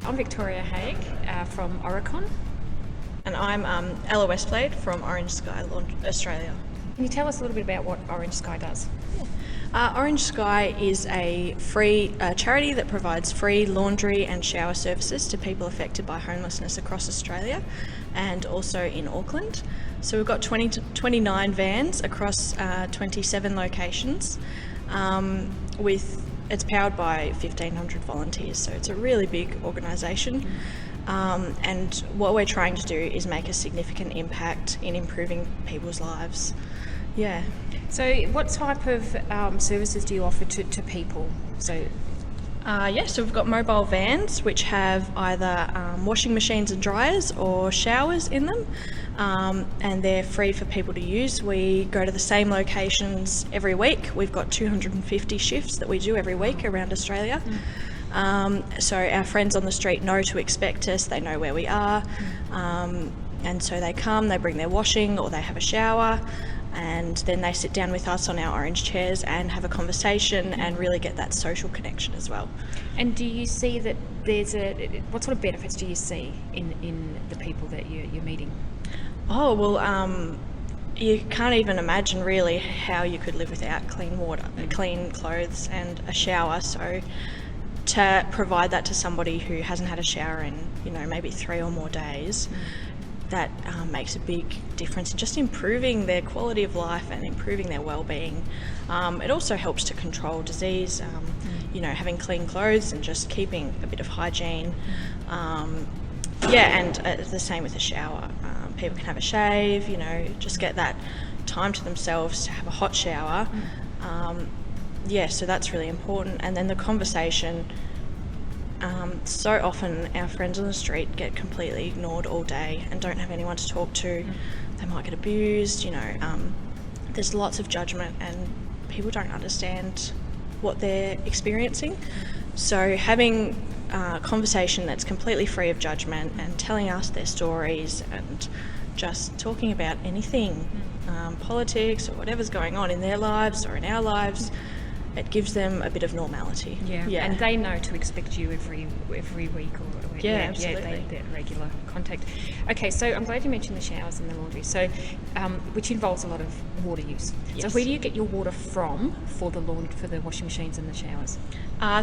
I'm Victoria Haigh from Aurecon. And I'm Ella Westblade from Orange Sky Australia. Can you tell us a little bit about what Orange Sky does? Orange Sky is a free charity that provides free laundry and shower services to people affected by homelessness across Australia and also in Auckland. So we've got 29 vans across 27 locations it's powered by 1,500 volunteers, so it's a really big organisation. And what we're trying to do is make a significant impact in improving people's lives. Yeah. So what type of services do you offer to people? So we've got mobile vans which have either washing machines and dryers or showers in them, and they're free for people to use. We go to the same locations every week. We've got 250 shifts that we do every week around Australia. So our friends on the street know to expect us, they know where we are, and so they come, they bring their washing or they have a shower, and then they sit down with us on our orange chairs and have a conversation and really get that social connection as well. And do you see that what sort of benefits do you see in the people that you're meeting? Oh, well, you can't even imagine really how you could live without clean water, clean clothes and a shower. So to provide that to somebody who hasn't had a shower in, maybe 3 or more days, that makes a big difference in just improving their quality of life and improving their well-being. It also helps to control disease, having clean clothes and just keeping a bit of hygiene. And the same with a shower. People can have a shave, just get that time to themselves to have a hot shower. So that's really important. And then the conversation. So often our friends on the street get completely ignored all day and don't have anyone to talk to. They might get abused, there's lots of judgment and people don't understand what they're experiencing. So having a conversation that's completely free of judgment and telling us their stories and just talking about anything, politics or whatever's going on in their lives or in our lives, it gives them a bit of normality. Yeah. And they know to expect you every week or absolutely. That regular contact. Okay, so I'm glad you mentioned the showers and the laundry. So, which involves a lot of water use. Yes. So where do you get your water from for the washing machines and the showers?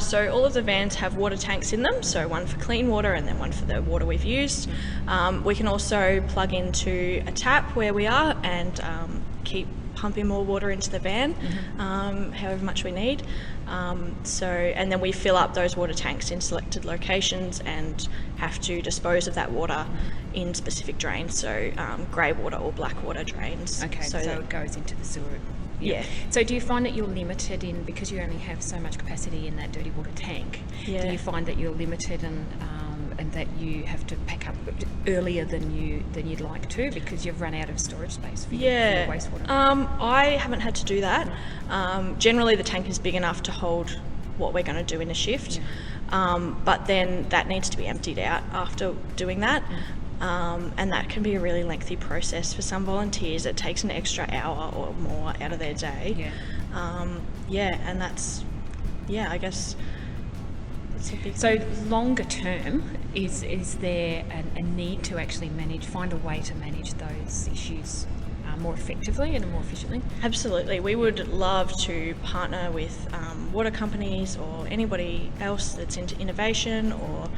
So all of the vans have water tanks in them. So one for clean water and then one for the water we've used. We can also plug into a tap where we are and keep pumping more water into the van, however much we need. And then we fill up those water tanks in selected locations and have to dispose of that water in specific drains, so grey water or black water drains. Okay, so it goes into the sewer. Yeah. So do you find that you're limited in, because you only have so much capacity in that dirty water tank, do you find that you're limited and that you have to pack up earlier than you'd like to because you've run out of storage space for your wastewater? I haven't had to do that. Generally the tank is big enough to hold what we're going to do in a shift, but then that needs to be emptied out after doing that. And that can be a really lengthy process for some volunteers. It takes an extra hour or more out of their day. And that's, I guess. So longer term, is there a need to actually find a way to manage those issues more effectively and more efficiently? Absolutely. We would love to partner with water companies or anybody else that's into innovation or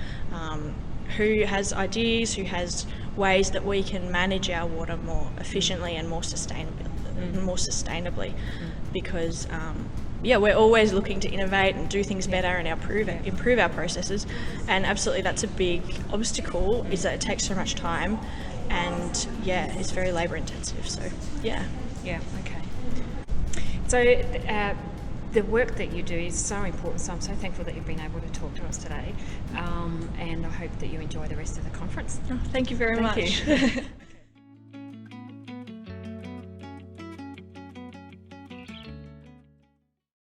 who has ideas, who has ways that we can manage our water more efficiently and more sustainably, because we're always looking to innovate and do things better and improve our processes. And absolutely, that's a big obstacle, is that it takes so much time and it's very labour intensive. So okay. So the work that you do is so important, so I'm so thankful that you've been able to talk to us today, and I hope that you enjoy the rest of the conference. Thank you very much. You.